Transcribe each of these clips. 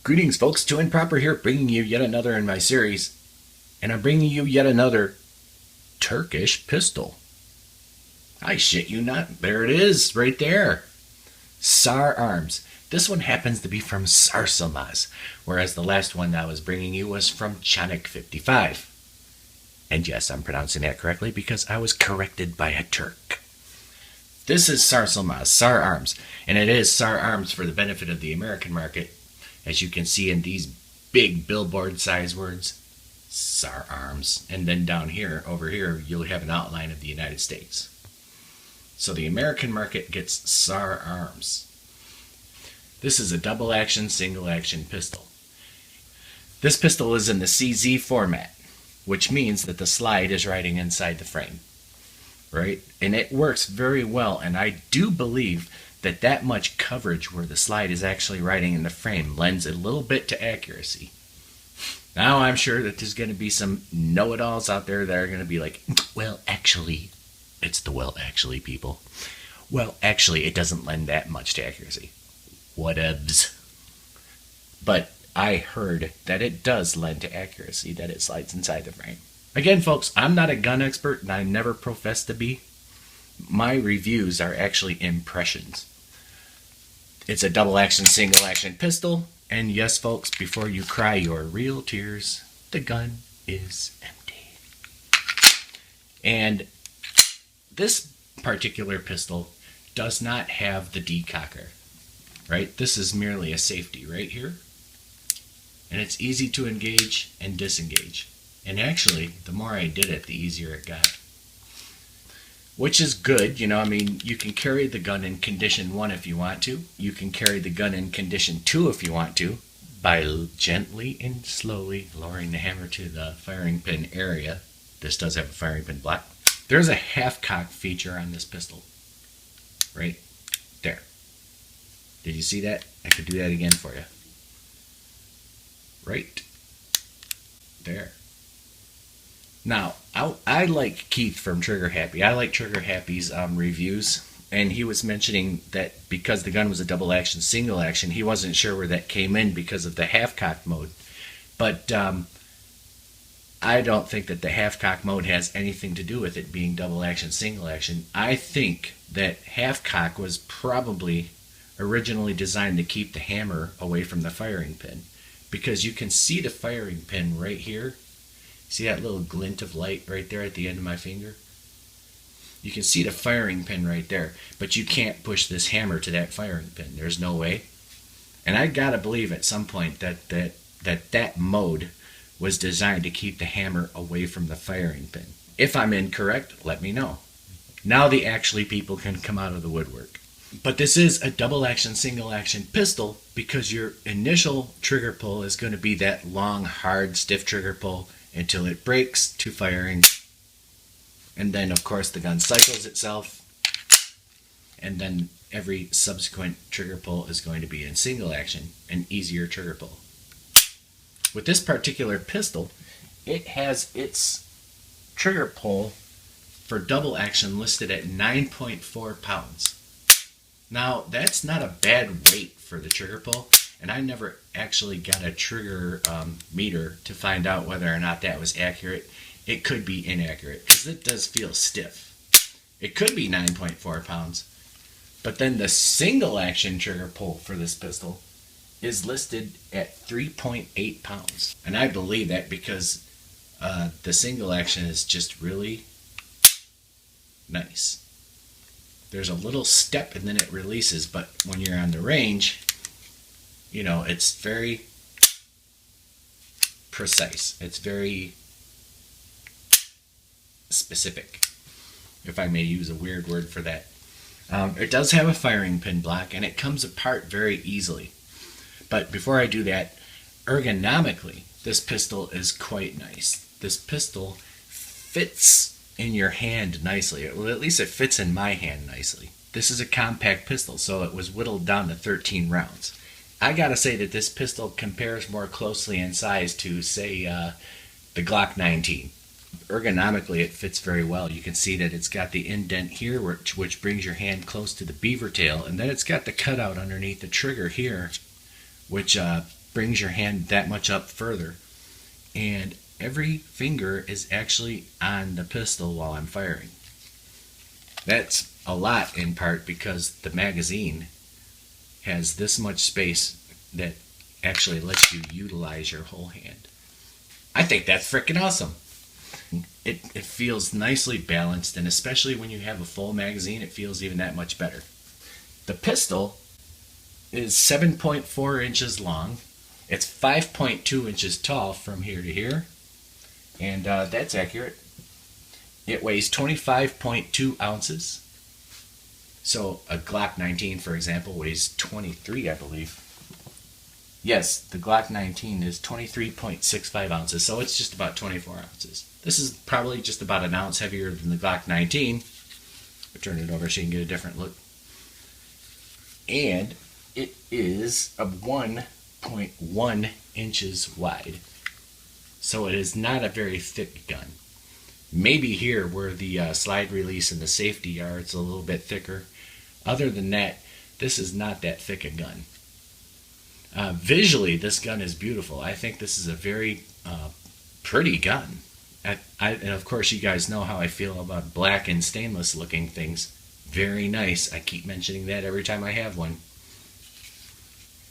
Greetings, folks. Joe Improper here, bringing you yet another in my series, and I'm bringing you yet another Turkish pistol. I shit you not. There it is, right there. Sar Arms. This one happens to be from Sarsilmaz, whereas the last one I was bringing you was from Chanik 55. And yes, I'm pronouncing that correctly because I was corrected by a Turk. This is Sarsilmaz, Sar Arms, and it is Sar Arms for the benefit of the American market. As you can see in these big billboard size words, Sar Arms. And then down here, over here, you'll have an outline of the United States. So the American market gets Sar Arms. This is a double action, single action pistol. This pistol is in the CZ format, which means that the slide is riding inside the frame. Right? And it works very well, and I do believe that much coverage where the slide is actually riding in the frame lends a little bit to accuracy. Now I'm sure that there's going to be some know-it-alls out there that are going to be like, well, actually, it's the well, actually, people. Well, actually, it doesn't lend that much to accuracy. Whatevs. But I heard that it does lend to accuracy, that it slides inside the frame. Again, folks, I'm not a gun expert, and I never profess to be. My reviews are actually impressions. It's a double action, single action pistol. And yes, folks, before you cry your real tears, the gun is empty. And this particular pistol does not have the decocker, right? This is merely a safety right here. And it's easy to engage and disengage. And actually, the more I did it, the easier it got. Which is good, you can carry the gun in condition 1 if you want to. You can carry the gun in condition 2 if you want to, by gently and slowly lowering the hammer to the firing pin area. This does have a firing pin block. There's a half-cock feature on this pistol. Right there. Did you see that? I could do that again for you. Right there. Now, I like Keith from Trigger Happy. I like Trigger Happy's reviews, and he was mentioning that because the gun was a double action, single action, he wasn't sure where that came in because of the half-cock mode. But I don't think that the half-cock mode has anything to do with it being double action, single action. I think that half-cock was probably originally designed to keep the hammer away from the firing pin, because you can see the firing pin right here. See that little glint of light right there at the end of my finger? You can see the firing pin right there, but you can't push this hammer to that firing pin. There's no way. And I gotta believe at some point that mode was designed to keep the hammer away from the firing pin. If I'm incorrect, let me know. Now the actually people can come out of the woodwork. But this is a double action, single action pistol because your initial trigger pull is going to be that long, hard, stiff trigger pull until it breaks to firing. And then, of course, the gun cycles itself. And then every subsequent trigger pull is going to be in single action, an easier trigger pull. With this particular pistol, it has its trigger pull for double action listed at 9.4 pounds. Now, that's not a bad weight for the trigger pull, and I never actually got a trigger meter to find out whether or not that was accurate. It could be inaccurate, because it does feel stiff. It could be 9.4 pounds, but then the single action trigger pull for this pistol is listed at 3.8 pounds. And I believe that because the single action is just really nice. There's a little step and then it releases, but when you're on the range, it's very precise. It's very specific, if I may use a weird word for that. It does have a firing pin block and it comes apart very easily. But before I do that, ergonomically, this pistol is quite nice. This pistol fits in your hand nicely. Well, at least it fits in my hand nicely. This is a compact pistol, so it was whittled down to 13 rounds. I gotta say that this pistol compares more closely in size to, say, the Glock 19. Ergonomically, it fits very well. You can see that it's got the indent here, which brings your hand close to the beaver tail, and then it's got the cutout underneath the trigger here, which brings your hand that much up further. And every finger is actually on the pistol while I'm firing. That's a lot in part because the magazine has this much space that actually lets you utilize your whole hand. I think that's freaking awesome. It feels nicely balanced, and especially when you have a full magazine, it feels even that much better. The pistol is 7.4 inches long. It's 5.2 inches tall from here to here, and that's accurate. It weighs 25.2 ounces. So a Glock 19, for example, weighs 23, I believe. Yes, the Glock 19 is 23.65 ounces, so it's just about 24 ounces. This is probably just about an ounce heavier than the Glock 19. I'll turn it over so you can get a different look. And it is a 1.1 inches wide. So it is not a very thick gun. Maybe here where the slide release and the safety are, it's a little bit thicker. Other than that, this is not that thick a gun. Visually, this gun is beautiful. I think this is a very pretty gun. And of course, you guys know how I feel about black and stainless looking things. Very nice. I keep mentioning that every time I have one.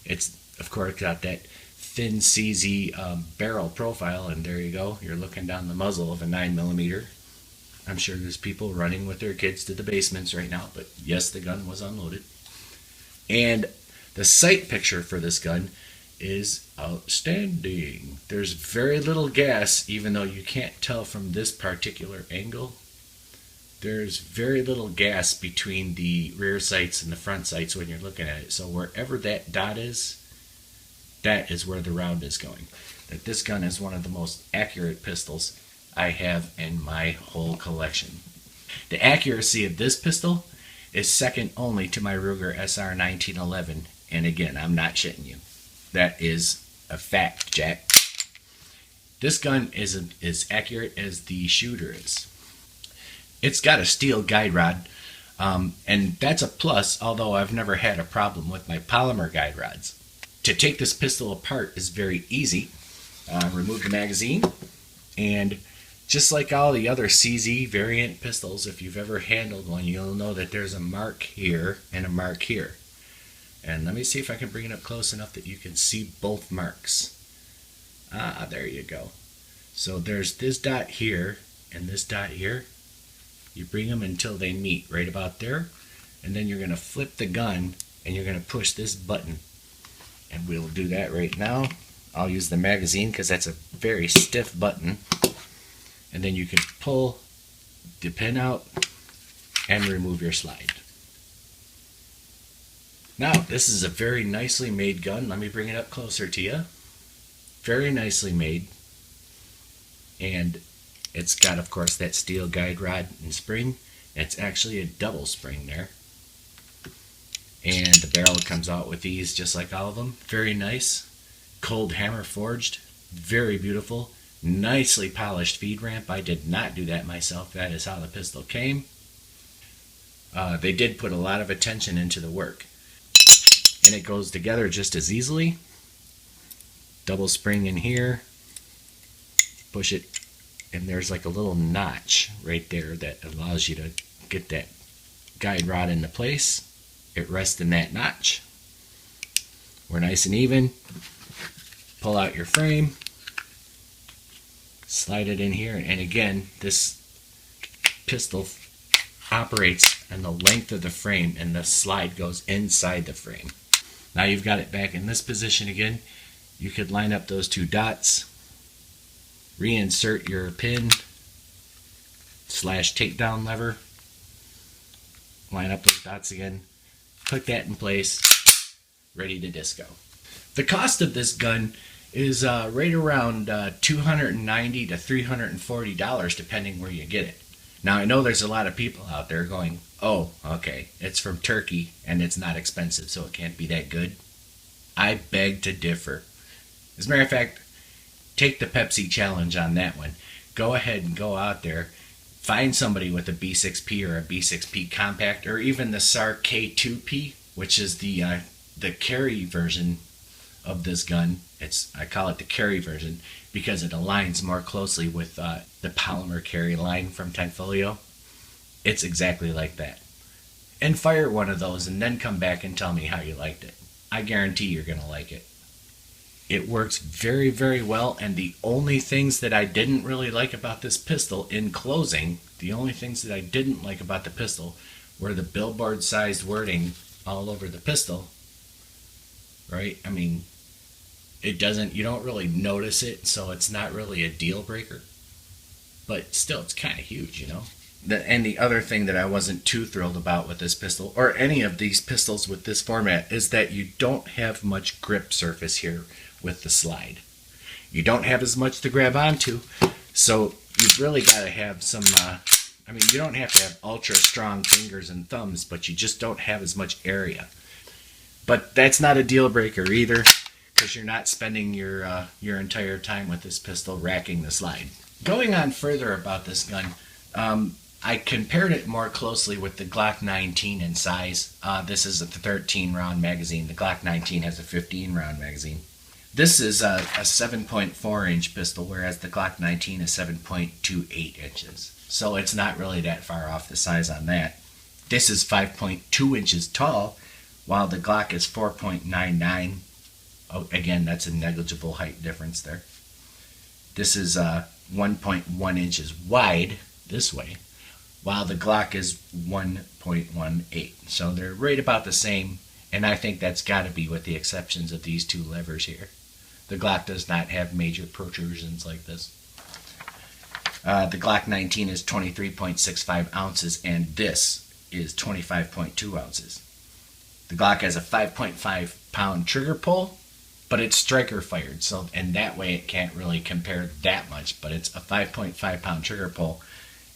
It's, of course, got that thin CZ barrel profile, and there you go. You're looking down the muzzle of a 9mm. I'm sure there's people running with their kids to the basements right now, but yes, the gun was unloaded. And the sight picture for this gun is outstanding. There's very little gas, even though you can't tell from this particular angle. There's very little gas between the rear sights and the front sights when you're looking at it. So wherever that dot is, that is where the round is going. That this gun is one of the most accurate pistols I have in my whole collection. The accuracy of this pistol is second only to my Ruger SR 1911. And again, I'm not shitting you. That is a fact, Jack. This gun is as accurate as the shooter is. It's got a steel guide rod, and that's a plus, although I've never had a problem with my polymer guide rods. To take this pistol apart is very easy. Remove the magazine, and just like all the other CZ variant pistols, if you've ever handled one, you'll know that there's a mark here and a mark here. And let me see if I can bring it up close enough that you can see both marks. Ah, there you go. So there's this dot here and this dot here. You bring them until they meet right about there, and then you're going to flip the gun and you're going to push this button. And we'll do that right now. I'll use the magazine because that's a very stiff button. And then you can pull the pin out and remove your slide. Now, this is a very nicely made gun. Let me bring it up closer to you. Very nicely made. And it's got, of course, that steel guide rod and spring. It's actually a double spring there. And the barrel comes out with these just like all of them. Very nice. Cold hammer forged. Very beautiful. Nicely polished feed ramp. I did not do that myself. That is how the pistol came. They did put a lot of attention into the work. And it goes together just as easily. Double spring in here. Push it. And there's like a little notch right there that allows you to get that guide rod into place. It rests in that notch. We're nice and even. Pull out your frame. Slide it in here. And again, this pistol operates on the length of the frame, and the slide goes inside the frame. Now you've got it back in this position again. You could line up those two dots. Reinsert your pin / takedown lever. Line up those dots again. Click that in place. Ready to disco. The cost of this gun is right around $290 to $340 depending where you get it. Now I know there's a lot of people out there going, oh, okay, it's from Turkey and it's not expensive, so it can't be that good. I beg to differ. As a matter of fact, take the Pepsi challenge on that one. Go ahead and go out there, find somebody with a B6P or a B6P Compact, or even the Sar K2P, which is the carry version of this gun. I call it the carry version because it aligns more closely with the polymer carry line from Tenfolio. It's exactly like that. And fire one of those and then come back and tell me how you liked it. I guarantee you're going to like it. It works very, very well, and the only things that I didn't really like about this pistol, in closing, the only things that I didn't like about the pistol were the billboard-sized wording all over the pistol, right? I mean, you don't really notice it, so it's not really a deal breaker. But still, it's kind of huge, you know? And the other thing that I wasn't too thrilled about with this pistol, or any of these pistols with this format, is that you don't have much grip surface here with the slide. You don't have as much to grab onto, so you've really got to have some, you don't have to have ultra strong fingers and thumbs, but you just don't have as much area. But that's not a deal breaker either, because you're not spending your entire time with this pistol racking the slide. Going on further about this gun, I compared it more closely with the Glock 19 in size. This is a 13-round magazine. The Glock 19 has a 15-round magazine. This is a 7.4-inch pistol, whereas the Glock 19 is 7.28 inches. So it's not really that far off the size on that. This is 5.2 inches tall, while the Glock is 4.99. Oh, again, that's a negligible height difference there. This is 1.1 inches wide this way, while the Glock is 1.18. So they're right about the same, and I think that's got to be with the exceptions of these two levers here. The Glock does not have major protrusions like this. The Glock 19 is 23.65 ounces, and this is 25.2 ounces. The Glock has a 5.5 pound trigger pull, but it's striker fired, so and that way it can't really compare that much, but it's a 5.5 pound trigger pull.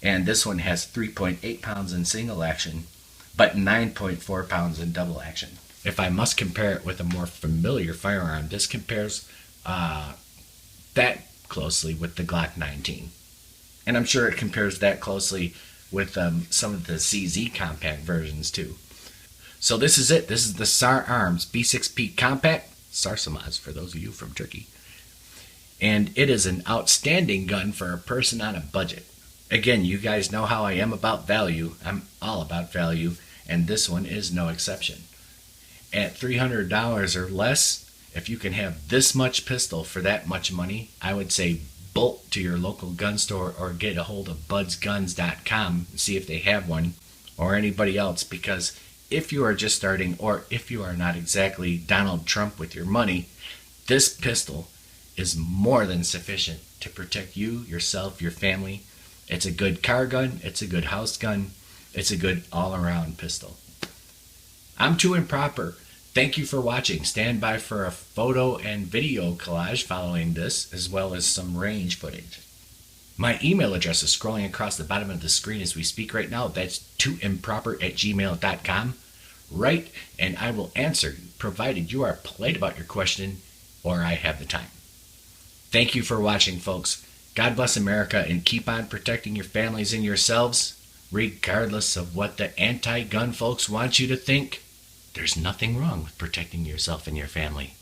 And this one has 3.8 pounds in single action, but 9.4 pounds in double action. If I must compare it with a more familiar firearm, this compares that closely with the Glock 19. And I'm sure it compares that closely with some of the CZ compact versions too. So this is it. This is the Sar Arms B6P Compact, Sarsilmaz for those of you from Turkey. And it is an outstanding gun for a person on a budget. Again, you guys know how I am about value. I'm all about value, and this one is no exception. At $300 or less, if you can have this much pistol for that much money, I would say bolt to your local gun store or get a hold of budsguns.com and see if they have one, or anybody else, because if you are just starting, or if you are not exactly Donald Trump with your money, this pistol is more than sufficient to protect you, yourself, your family. It's a good car gun, it's a good house gun, it's a good all-around pistol. I'm too improper. Thank you for watching. Stand by for a photo and video collage following this, as well as some range footage. My email address is scrolling across the bottom of the screen as we speak right now. That's tooimproper@gmail.com. Write, and I will answer, provided you are polite about your question or I have the time. Thank you for watching, folks. God bless America, and keep on protecting your families and yourselves, regardless of what the anti-gun folks want you to think. There's nothing wrong with protecting yourself and your family.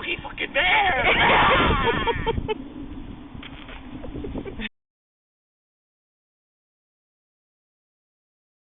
Yogi fucking bear!